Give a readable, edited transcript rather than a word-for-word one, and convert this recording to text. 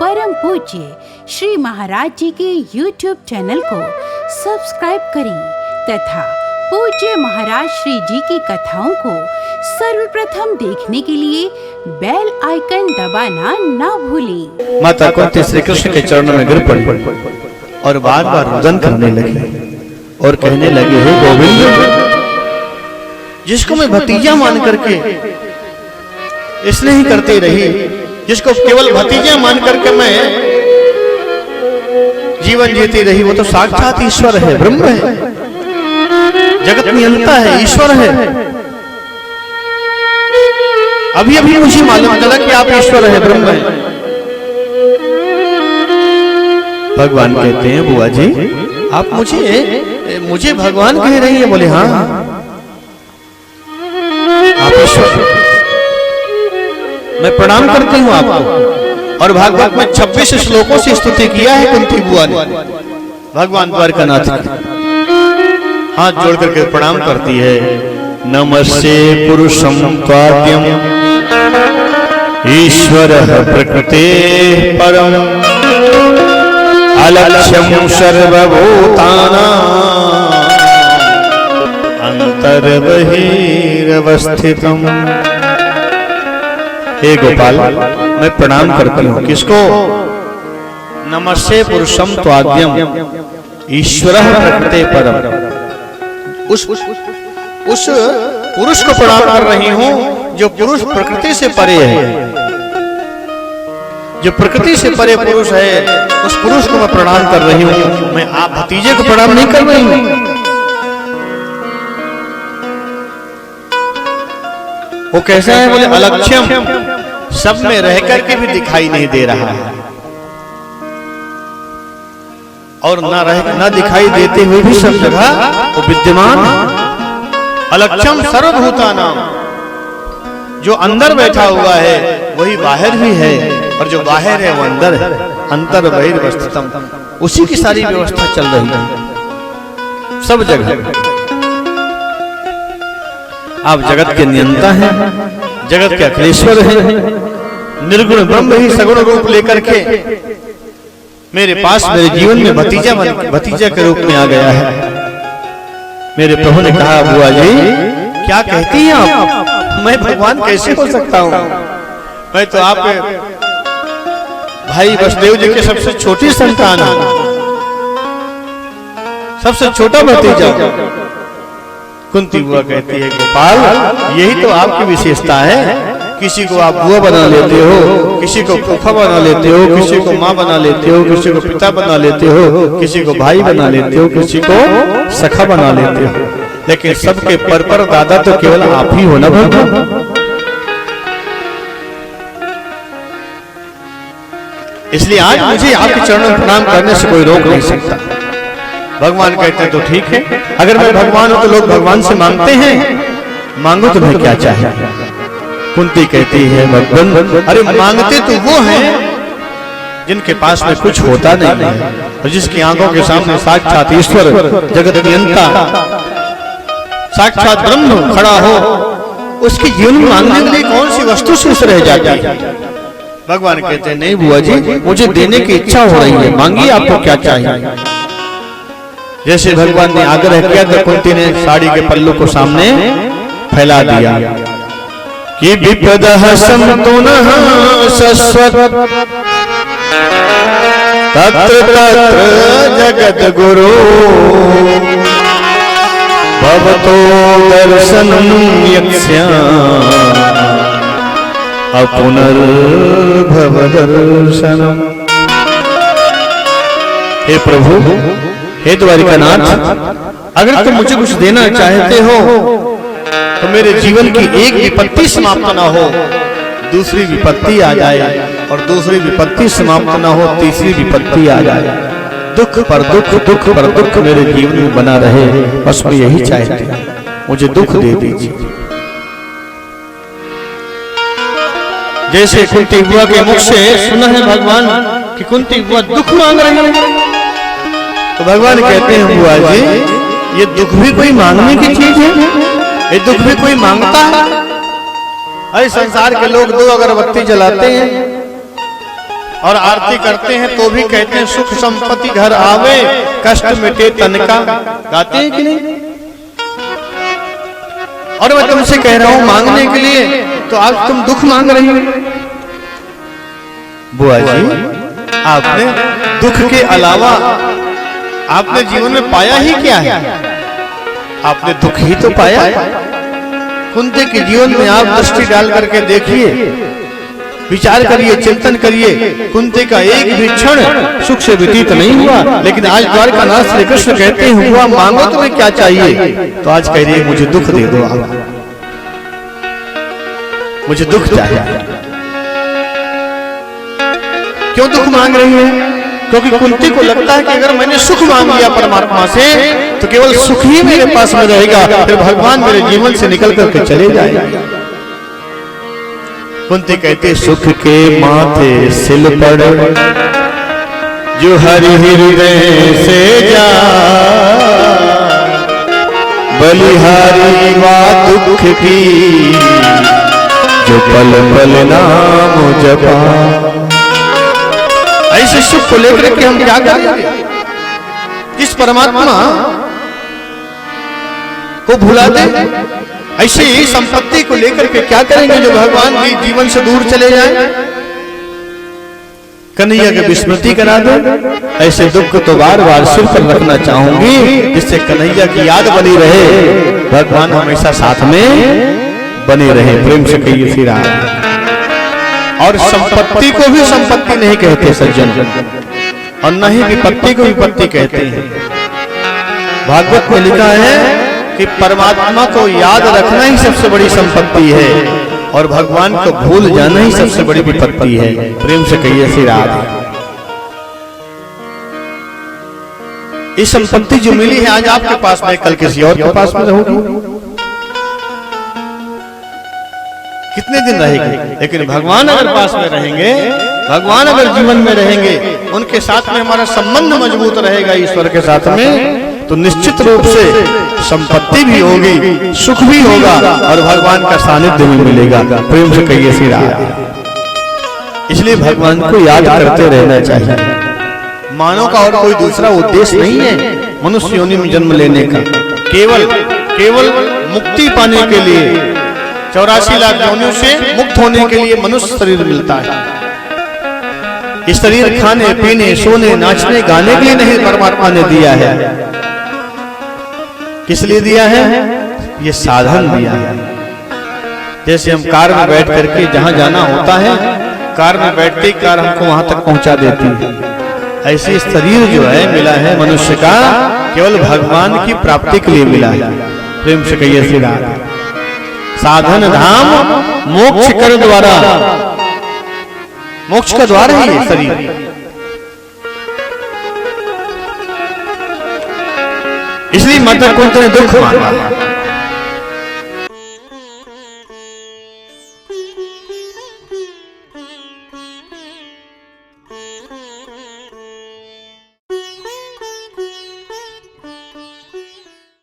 परम पूज्य श्री महाराज जी के YouTube चैनल को सब्सक्राइब करें तथा पूज्य महाराज श्री जी की कथाओं को सर्वप्रथम देखने के लिए बेल आइकन दबाना ना भूलें। माता कुंती श्री कृष्ण के चरणों में गिर पड़ी और बार बार रुदन करने लगी और कहने लगी, हे गोविंद, जिसको मैं भतीजा मान करके इसलिए ही करती रही, जिसको केवल भतीजा मान करके मैं जीवन जीती रही, वो तो साक्षात ईश्वर है, ब्रह्म है, जगत नियंता है, ईश्वर है। अभी अभी मुझे मालूम चला कि आप ईश्वर है, ब्रह्म है। भगवान कहते हैं, बुआ जी आप मुझे भगवान कह रही है? बोले हाँ, आप ईश्वर। मैं प्रणाम करती हूँ आपको। और भागवत में 26 श्लोकों से स्तुति किया है कुंती बुआ ने भगवान द्वारकानाथ की। हाथ जोड़ करके प्रणाम करती है। नमस्ते पुरुषं त्वाद्यं ईश्वरः प्रकृते परम अलक्ष्यं सर्वभूतानां अंतर्बहिरवस्थितम्। हे गोपाल, मैं प्रणाम करती हूँ किसको? नमस्ते पुरुषं त्वाद्यं ईश्वरः प्रकृते परम। उस पुरुष को प्रणाम कर रही हूँ जो पुरुष प्रकृति से परे है, जो प्रकृति से परे पुरुष है, उस पुरुष को मैं प्रणाम कर रही हूँ। मैं आप भतीजे को प्रणाम नहीं कर रही हूँ। वो कैसा है? बोले अलक्ष्यम, सब में रह करके भी दिखाई नहीं दे रहा है और ना दिखाई देते हुए भी सब जगह वो विद्यमान। अलक्ष्यम सर्वभूतानां, जो अंदर बैठा हुआ है वही बाहर भी है और जो बाहर है वो अंदर है। अंतर बहिर्वस्थितम, उसी की सारी व्यवस्था चल रही है सब जगह। आप जगत के नियंता हैं, जगत के अखिलेश्वर हैं, निर्गुण ब्रह्म ही सगुण रूप लेकर के मेरे पास मेरे जीवन में भतीजा के रूप में आ गया है। मेरे प्रभु ने कहा, बुआ जी क्या कहती हैं आप? मैं भगवान कैसे हो सकता हूँ? मैं तो आप भाई वसुदेव जी के सबसे छोटी संतान हूँ, सबसे छोटा भतीजा। कुंती बुआ कहती है, गोपाल यही तो आपकी विशेषता है। किसी को आप बुआ बना लेते हो, किसी को फूफा बना लेते हो, किसी को माँ बना लेते हो, किसी को पिता बना लेते हो, किसी को भाई बना लेते हो, किसी को सखा बना लेते हो, लेकिन सबके पर दादा तो केवल आप ही हो ना भगवान। इसलिए आज मुझे आपके चरणों में प्रणाम करने से कोई रोक नहीं सकता। भगवान कहते हैं तो ठीक है, अगर मैं भगवान हूं तो लोग भगवान से मांगते हैं, मांगो तुम्हें क्या चाहिए? कुंती कहती है, भगवान अरे मांगते तो वो हैं जिनके पास में कुछ होता नहीं है और जिसकी आंखों के सामने साक्षात ईश्वर जगत नियंता साक्षात ब्रह्म खड़ा हो, उसकी जीवन में मांगने के लिए कौन सी वस्तु शेष रह जाती है? भगवान कहते हैं, नहीं बुआ जी, मुझे देने की इच्छा हो रही है, मांगिए आपको क्या चाहिए। जैसे भगवान ने आग्रह किया तो कुंती ने साड़ी के पल्लू को सामने फैला दिया कि विपदः सन्तु नः शश्वत् तत्र तत्र जगद्गुरो भवतो दर्शनं यस्याम् अपुनर्भव दर्शनम्। हे प्रभु, हे द्वारिकानाथ, अगर तुम मुझे कुछ देना चाहते हो तो मेरे जीवन की एक विपत्ति समाप्त ना हो, दूसरी विपत्ति आ जाए, और दूसरी विपत्ति समाप्त ना हो, तीसरी विपत्ति आ जाए। दुख पर दुख, दुख पर दुख मेरे जीवन में बना रहे, बस मैं यही चाहती हूँ, मुझे दुख दे दीजिए। जैसे कुंती बुआ के मुख से सुना है भगवान कि कुंती बुआ दुख मांग रही है, तो भगवान कहते हैं, बुआ जी ये दुख भी कोई मांगने की चीज है? ये दुख भी कोई मांगता है? अरे संसार के लोग दो अगरबत्ती जलाते हैं, और आरती करते हैं तो भी कहते हैं सुख संपत्ति घर आवे, कष्ट मिटे तन का। गाते हैं कि नहीं? और मैं तुमसे कह रहा हूं मांगने के लिए, तो आज तुम दुख मांग रही हो। बुआ जी, आपने दुख के अलावा आपने जीवन में पाया ही क्या है? आपने दुख ही तो पाया है। कुंती के जीवन में आप दृष्टि डाल करके देखिए, विचार करिए, चिंतन करिए, कुंती का एक भी क्षण सुख से व्यतीत नहीं हुआ। लेकिन आज द्वारकानाथ श्री कृष्ण कहते हैं हुआ मांगो तुम्हें क्या चाहिए, तो आज कह रही है मुझे दुख दे दो, आप मुझे दुख चाहिए। क्यों दुख मांग रही है? क्योंकि कुंती को लगता है कि अगर मैंने सुख मांग लिया परमात्मा से तो केवल सुख ही मेरे पास में रहेगा, फिर भगवान मेरे जीवन से निकल करके चले जाएंगे। कुंती कहते सुख के माथे सिल पड़ जो हरि हृदय से जा, बलिहारी वा दुख की जो पल पल नाम जपा। ऐसे सुख को लेकर के हम क्या करेंगे? इस परमात्मा को भुला दे। ऐसे ही संपत्ति को लेकर के क्या करेंगे जो भगवान की जीवन से दूर चले जाए? कन्हैया की विस्मृति करा दो। ऐसे दुख तो बार बार सिर पर रखना चाहूंगी जिससे कन्हैया की याद बनी रहे, भगवान हमेशा साथ में बने रहे। प्रेम से कहिए श्री राम। और संपत्ति को भी संपत्ति नहीं कहते सज्जन, और न ही विपत्ति को विपत्ति कहते हैं। भागवत में लिखा है कि परमात्मा को याद रखना ही सबसे बड़ी संपत्ति है और भगवान को भूल जाना ही सबसे बड़ी विपत्ति है। प्रेम से कहिए श्री राधे। ये संपत्ति जो मिली है आज आपके पास में, कल किसी और के पास में होगी। कितने दिन रहेगी? लेकिन भगवान अगर पास में रहेंगे, भगवान अगर जीवन में रहेंगे, उनके साथ में हमारा संबंध मजबूत रहेगा ईश्वर के साथ में, तो निश्चित रूप से संपत्ति भी होगी, सुख भी होगा और भगवान का सानिध्य भी मिलेगा। प्रेम से कहिए श्री राधे। इसलिए भगवान को याद करते रहना चाहिए। मानव का और कोई दूसरा उद्देश्य नहीं है मनुष्य योनि में जन्म लेने का, केवल मुक्ति पाने के लिए 84 लाख योनियों से मुक्त होने के लिए मनुष्य शरीर मिलता है। इस शरीर खाने पीने सोने नाचने गाने के लिए नहीं परमात्मा ने दिया है। किस लिए दिया है? ये साधन दिया है। जैसे हम कार में बैठ करके जहां जाना होता है, कार में बैठते ही कार हमको वहां तक पहुंचा देती है। ऐसे शरीर जो है मिला है मनुष्य का केवल भगवान की प्राप्ति के लिए मिला है। प्रेम से कहिए श्री राम। साधन धाम मोक्ष कर द्वारा, मोक्ष का द्वार है ये शरीर। इसलिए माता कुंती ने दुख मांगा।